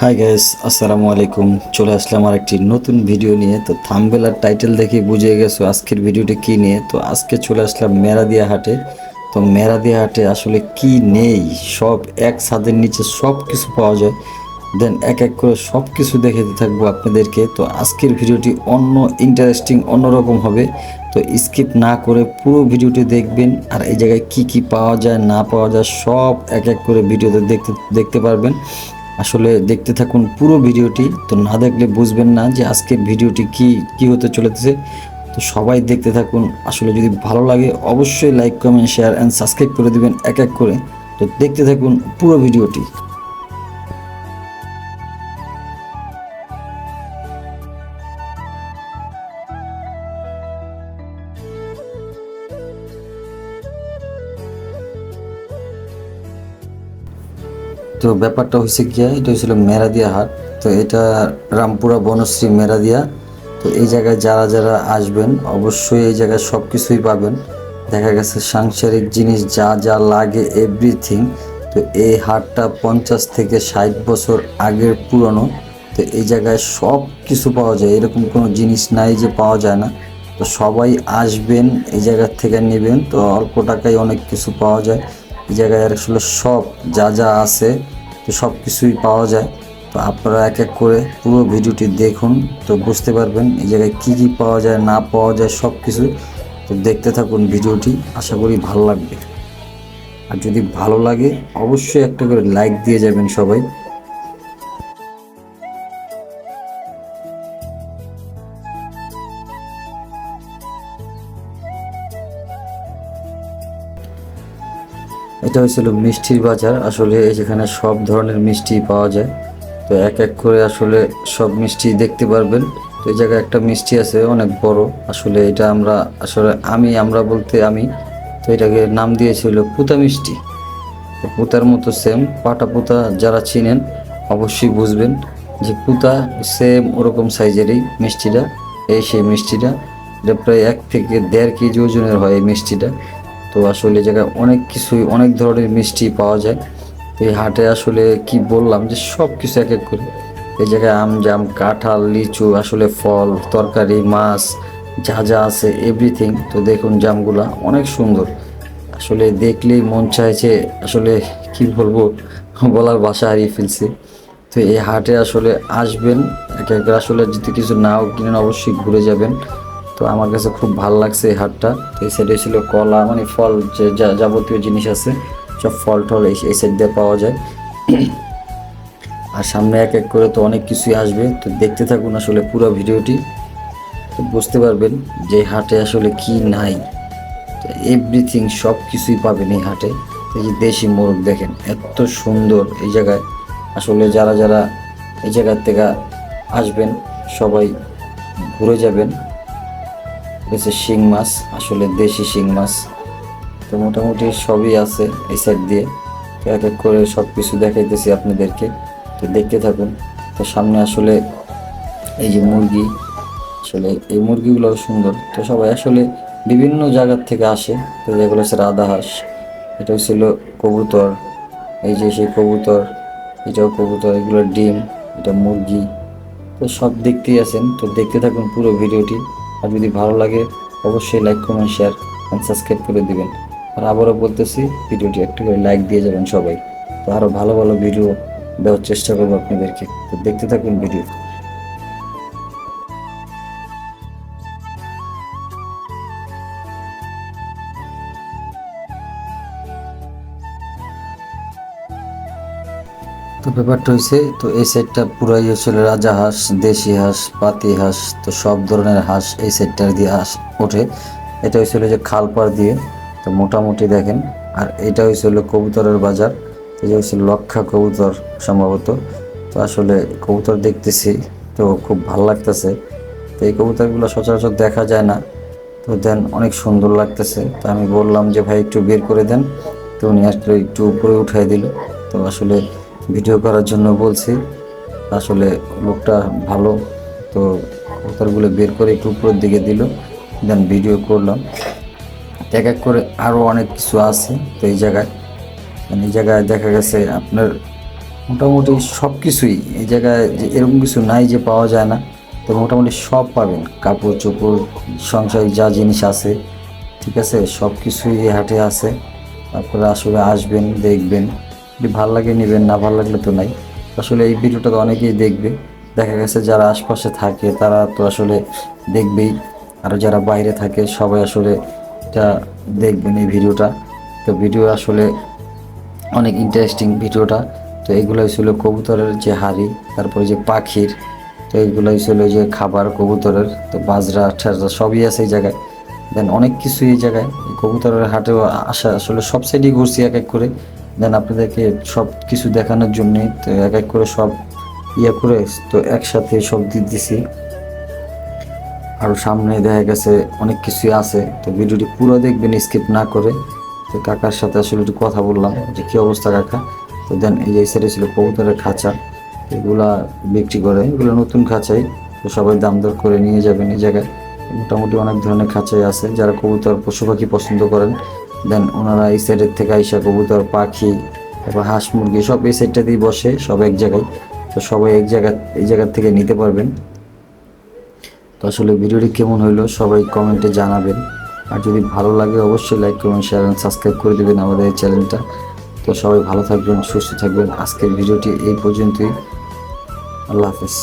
Hi guys, আসসালামু আলাইকুম। চলে আসলাম আর একটি নতুন ভিডিও নিয়ে। তো থাম্বনেল আর টাইটেল দেখে বুঝে গেছো আজকের ভিডিওটি কি নিয়ে। তো আজকে চলে আসলাম মেরাদিয়া হাটে। তো মেরাদিয়া হাটে আসলে কি নেই, সব এক ছাদের নিচে সব কিছু পাওয়া যায়। দেন এক এক করে সব কিছু দেখাতে থাকবো আপনাদেরকে। তো আজকের ভিডিওটি অন্য ইন্টারেস্টিং অন্যরকম হবে। তো স্কিপ না করে পুরো ভিডিওটি দেখবেন, আর এই জায়গায় কি কি পাওয়া যায় না পাওয়া যায় সব এক এক করে ভিডিওতে দেখতে পারবেন। আসলে দেখতে থাকুন পুরো ভিডিওটি। তো না দেখলে বুঝবেন না যে আজকের ভিডিওটি কি কি হতে চলেছে। তো সবাই দেখতে থাকুন। আসলে যদি ভালো লাগে অবশ্যই like comment share and subscribe করে দিবেন এক এক করে। তো দেখতে থাকুন পুরো ভিডিওটি। তো ব্যাপারটা হয়েছে কি, এটা হয়েছিল মেরাদিয়া হাট। তো এটা রামপুরা বনশ্রী মেরাদিয়া। তো এই জায়গায় যারা যারা আসবেন অবশ্যই এই জায়গায় সব কিছুই পাবেন। দেখা গেছে সাংসারিক জিনিস যা যা লাগে এভরিথিং। তো এই হাটটা 50 থেকে 60 বছর আগের পুরনো। তো এই জায়গায় সব কিছু পাওয়া যায়, এরকম কোনো জিনিস নাই যে পাওয়া যায় না। তো সবাই আসবেন, এই জায়গার থেকে নেবেন। তো অল্প টাকায় অনেক কিছু পাওয়া যায় এই জায়গায়। আসলে সব যা যা আছে তো সব কিছুই পাওয়া যায়। তো আপনারা এক এক করে পুরো ভিডিওটি দেখুন, তো বুঝতে পারবেন এই জায়গায় কী কী পাওয়া যায় না পাওয়া যায় সব কিছু। তো দেখতে থাকুন ভিডিওটি, আশা করি ভালো লাগবে। আর যদি ভালো লাগে অবশ্যই একটা করে লাইক দিয়ে যাবেন সবাই। এটা হয়েছিল মিষ্টির বাজার। আসলে যেখানে সব ধরনের মিষ্টি পাওয়া যায়। তো এক এক করে আসলে সব মিষ্টি দেখতে পারবেন। তো এই জায়গায় একটা মিষ্টি আছে অনেক বড়। আসলে এটা আমরা বলতে আমি, তো এটাকে নাম দিয়েছিল পুতা মিষ্টি। তো পুতার মতো সেম পাটা পুতা, যারা চিনেন অবশ্যই বুঝবেন যে পুতা সেম ওরকম সাইজেরই মিষ্টিটা। এই সেই মিষ্টিটা, এটা প্রায় 1 থেকে 1.5 কেজি ওজনের হয় এই মিষ্টিটা। তো আসলে জায়গায় অনেক কিছুই অনেক ধরনের মিষ্টি পাওয়া যায়। এই হাটে আসলে কি বললাম যে সব কিছু এক এক করে। এই জায়গায় আম জাম কাঁঠাল লিচু, আসলে ফল তরকারি মাছ যা যা আছে এভরিথিং। তো দেখুন জামগুলা অনেক সুন্দর, আসলে দেখলেই মন চাইছে। আসলে কি বলবো, বলার ভাষা হারিয়ে ফেলছি। তো এই হাটে আসলে আসবেন এক এক, আসলে যদি কিছু নাও কিনেন অবশ্যই ঘুরে যাবেন। তো আমার কাছে খুব ভালো লাগছে এই হাটটা। তো এই সাইডে ছিল কলা, মানে ফল যে যাবতীয় জিনিস আছে সব ফল টল এই সাইড দিয়ে পাওয়া যায়। আর সামনে এক এক করে তো অনেক কিছুই আসবে। তো দেখতে থাকুন আসলে পুরো ভিডিওটি, তো বুঝতে পারবেন যে হাটে আসলে কি নাই। তো এভরিথিং সব কিছুই পাবেন এই হাটে। এই যে দেশি মোরগ দেখেন এত সুন্দর এই জায়গায়। আসলে যারা যারা এই জায়গার থেকে আসবেন সবাই ঘুরে যাবেন। হচ্ছে শিং মাছ, আসলে দেশি শিং মাছ। তো মোটামুটি সবই আছে এই সাইড দিয়ে। তো এক এক করে সব কিছু দেখাইতেছি আপনাদেরকে, তো দেখতে থাকুন। তো সামনে আসলে এই যে মুরগি, আসলে এই মুরগিগুলো সুন্দর। তো সবাই আসলে বিভিন্ন জায়গার থেকে আসে। তো যেগুলো হচ্ছে রাধা হাঁস, এটা হচ্ছিল কবুতর, এই যে সেই কবুতর, এটাও কবুতর, এগুলো ডিম, এটা মুরগি। তো সব দেখতেই আছেন, তো দেখতে থাকুন পুরো ভিডিওটি। আর যদি ভালো লাগে অবশ্যই like comment share and subscribe করে দিবেন। আর আবারও বলতেছি ভিডিওটি একটু করে লাইক দিয়ে যাবেন সবাই। তো আরও ভালো ভালো ভিডিও দেওয়ার চেষ্টা করবো আপনাদেরকে। তো দেখতে থাকুন ভিডিও। তো ব্যাপারটা হয়েছে, তো এই সাইডটা পুরাই হচ্ছিল রাজা হাঁস, দেশি হাঁস, পাতি হাঁস। তো সব ধরনের হাঁস এই সাইডটার দিয়ে ওঠে। এটা হয়েছিল যে খালপাড় দিয়ে। তো মোটামুটি দেখেন। আর এটা হয়েছিল কবুতরের বাজার। এই যে হয়েছিল লক্ষা কবুতর সম্ভবত। তো আসলে কবুতর দেখতেছি, তো খুব ভালো লাগতেছে। তো এই কবুতরগুলো সচরাচর দেখা যায় না। তো দেন অনেক সুন্দর লাগতেছে। তো আমি বললাম যে ভাই একটু বের করে দেন। তো উনি আসলে একটু উপরে উঠাই দিল। তো আসলে ভিডিও করার জন্য বলছি, আসলে লোকটা ভালো। তো কবুতরগুলো বের করে একটু উপরের দিকে দিল, দেন ভিডিও করলাম। এক এক করে আরও অনেক কিছু আছে। তো এই জায়গায় দেখা গেছে আপনার মোটামুটি সব কিছুই এই জায়গায়, যে এরকম কিছু নাই যে পাওয়া যায় না। তো মোটামুটি সব পাবেন, কাপড় চোপড়, সংসারে যা জিনিস আছে, ঠিক আছে, সব কিছুই এই হাটে আছে। তারপরে আসলে আসবেন, দেখবেন, যদি ভালো লাগে নেবেন, না ভালো লাগলে তো নাই। আসলে এই ভিডিওটা তো অনেকেই দেখবে, দেখা গেছে যারা আশপাশে থাকে তারা তো আসলে দেখবেই, আর যারা বাইরে থাকে সবাই আসলে এটা দেখবেন এই ভিডিওটা। তো ভিডিও আসলে অনেক ইন্টারেস্টিং ভিডিওটা। তো এগুলোই ছিল কবুতরের যে হাড়ি, তারপরে যে পাখির, তো এগুলোই ছিল যে খাবার কবুতরের, তো বাজরা ঠাজরা সবই আছে এই জায়গায়। দেন অনেক কিছু এই জায়গায়, এই কবুতরের হাটেও আসা আসলে সব সাইডই ঘুরছি এক এক করে। দেন আপনাদেরকে সব কিছু দেখানোর জন্যে তো এক এক করে সব করে তো একসাথে সব দিছি। আরও সামনে দেখা গেছে অনেক কিছুই আছে, তো ভিডিওটি পুরো দেখবেন স্কিপ না করে। তো কাকার সাথে আসলে একটু কথা বললাম যে কী অবস্থা কাকা। তো দেন এই যে সাইডে ছিল কবুতরের খাঁচা, এগুলা বিক্রি করে, এগুলো নতুন খাঁচাই, তো সবাই দাম দর করে নিয়ে যাবেন এই জায়গায়। মোটামুটি অনেক ধরনের খাঁচাই আছে, যারা কবুতর পশু পাখি পছন্দ করেন দেন ওনারা এই সাইডের থেকে আইসা কবুতর পাখি, তারপর হাঁস মুরগি সব এই সাইডটা দিয়ে বসে সব এক জায়গায়। তো সবাই এই জায়গা থেকে নিতে পারবেন। তো আসলে ভিডিওটি কেমন হইলো সবাই কমেন্টে জানাবেন, আর যদি ভালো লাগে অবশ্যই লাইক করবেন, শেয়ার এবং সাবস্ক্রাইব করে দেবেন আমাদের এই চ্যানেলটা। তো সবাই ভালো থাকবেন, সুস্থ থাকবেন। আজকের ভিডিওটি এই পর্যন্তই। আল্লাহ হাফেজ।